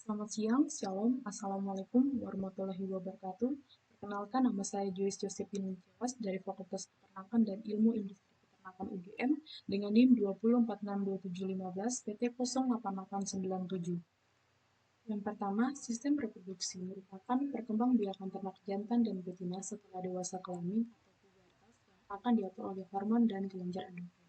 Selamat siang, Shalom, Assalamualaikum warahmatullahi wabarakatuh. Perkenalkan, nama saya Joyce Josephine Tiawas dari Fakultas Peternakan dan Ilmu Industri Peternakan UGM dengan NIM 2046275 PT 08897. Yang pertama, sistem reproduksi merupakan perkembangbiakan ternak jantan dan betina setelah dewasa kelamin atau pubertas yang akan diatur oleh hormon dan kelenjar endokrin.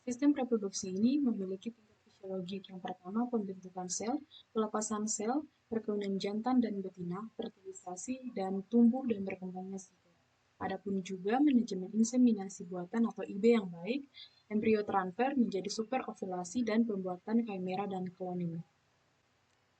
Sistem reproduksi ini memiliki tingkat fisiologik. Yang pertama, pembentukan sel, pelepasan sel, perkawinan jantan dan betina, fertilisasi, dan tumbuh dan berkembangnya sigot. Adapun juga manajemen inseminasi buatan atau IB yang baik, embrio transfer menjadi superovulasi dan pembuatan chimera dan cloning.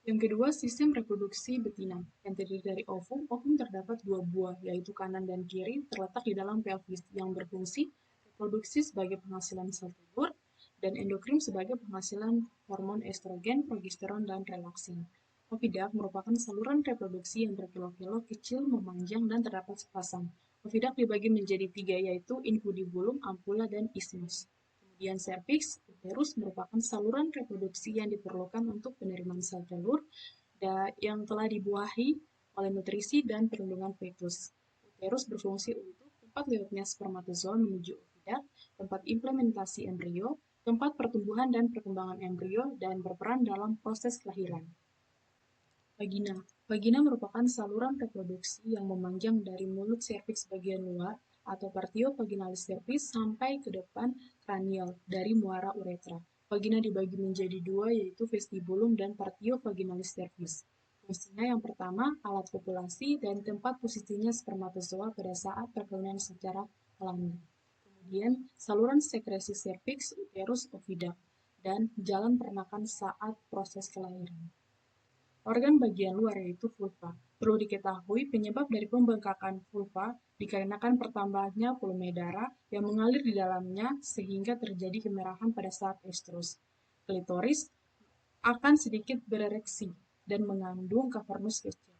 Yang kedua, sistem reproduksi betina yang terdiri dari ovum. Ovum terdapat dua buah, yaitu kanan dan kiri, terletak di dalam pelvis yang berfungsi reproduksi sebagai penghasilan sel telur dan endokrin sebagai penghasilan hormon estrogen, progesteron, dan relaksin. Ovidak merupakan saluran reproduksi yang berkilo-kilo kecil, memanjang, dan terdapat sepasang. Ovidak dibagi menjadi tiga, yaitu infundibulum, ampula, dan isthmus. Kemudian serviks, uterus merupakan saluran reproduksi yang diperlukan untuk penerimaan sel telur yang telah dibuahi oleh nutrisi dan perlindungan fetus. Uterus berfungsi untuk tempat lewatnya spermatozoa menuju ovidak, tempat implementasi embrio, tempat pertumbuhan dan perkembangan embrio, dan berperan dalam proses kelahiran. Vagina. Vagina merupakan saluran reproduksi yang memanjang dari mulut serviks bagian luar atau partio vaginalis cervis sampai ke depan kranial dari muara uretra. Vagina dibagi menjadi dua, yaitu vestibulum dan partio vaginalis cervis. Fungsinya yang pertama, alat kopulasi dan tempat posisinya spermatozoa pada saat perkawinan secara alami. Kemudian, saluran sekresi serviks, uterus, ovidak, dan jalan perenakan saat proses kelahiran. Organ bagian luar yaitu vulva. Perlu diketahui penyebab dari pembengkakan vulva dikarenakan pertambahannya volume darah yang mengalir di dalamnya sehingga terjadi kemerahan pada saat estrus. Klitoris akan sedikit berereksi dan mengandung kavernus kecil.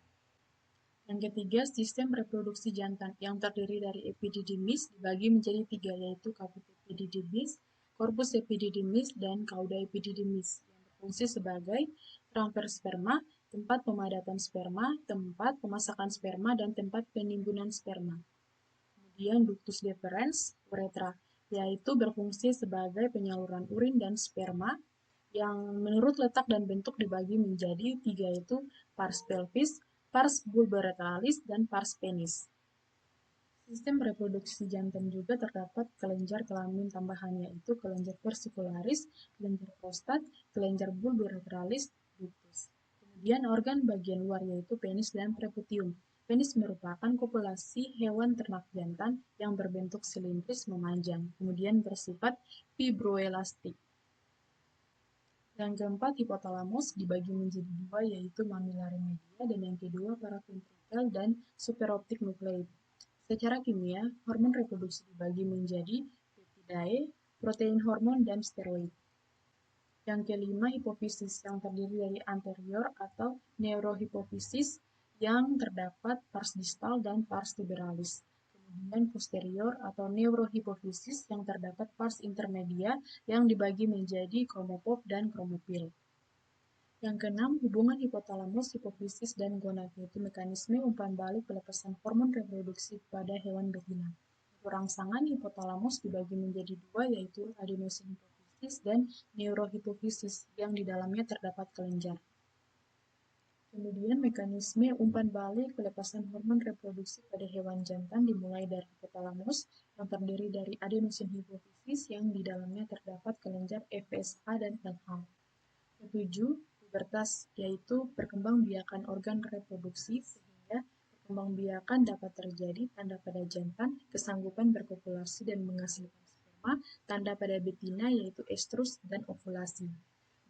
Yang ketiga, sistem reproduksi jantan yang terdiri dari epididymis dibagi menjadi tiga, yaitu caput epididymis, corpus epididymis, dan cauda epididymis yang berfungsi sebagai transfer sperma, tempat pemadatan sperma, tempat pemasakan sperma, dan tempat penimbunan sperma. Kemudian ductus deferens, uretra, yaitu berfungsi sebagai penyaluran urin dan sperma yang menurut letak dan bentuk dibagi menjadi tiga, yaitu pars pelvis, pars bulboretralis, dan pars penis. Sistem reproduksi jantan juga terdapat kelenjar kelamin tambahan, yaitu kelenjar versicularis, kelenjar prostat, kelenjar bulboretralis, ductus. Kemudian organ bagian luar yaitu penis dan preputium. Penis merupakan kopulasi hewan ternak jantan yang berbentuk silindris memanjang, kemudian bersifat fibroelastik. Yang keempat, hipotalamus dibagi menjadi dua, yaitu mamillary media dan yang kedua paraventrikel dan superoptic nuclei. Secara kimia, hormon reproduksi dibagi menjadi peptidae, protein hormon, dan steroid. Yang kelima, hipofisis yang terdiri dari anterior atau neurohipofisis yang terdapat pars distal dan pars tuberalis. Kemudian posterior atau neurohipofisis yang terdapat pars intermedia yang dibagi menjadi kromopop dan kromopil. Yang keenam, hubungan hipotalamus, hipofisis, dan gonad, yaitu mekanisme umpan balik pelepasan hormon reproduksi pada hewan betina. Untuk rangsangan, hipotalamus dibagi menjadi dua, yaitu adenosin hipofisis dan neurohipofisis yang di dalamnya terdapat kelenjar. Kemudian mekanisme umpan balik pelepasan hormon reproduksi pada hewan jantan dimulai dari hipotalamus yang terdiri dari adenosin hipofisis yang di dalamnya terdapat kelenjar FSH dan LH. Ketujuh, pubertas, yaitu perkembangbiakan organ reproduksi sehingga perkembangbiakan dapat terjadi tanda pada jantan kesanggupan berkopulasi dan menghasilkan sperma, tanda pada betina yaitu estrus dan ovulasi.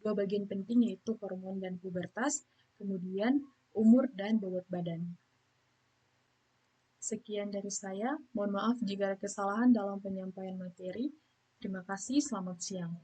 Dua bagian penting yaitu hormon dan pubertas, kemudian umur dan bobot badan. Sekian dari saya, mohon maaf jika ada kesalahan dalam penyampaian materi. Terima kasih, selamat siang.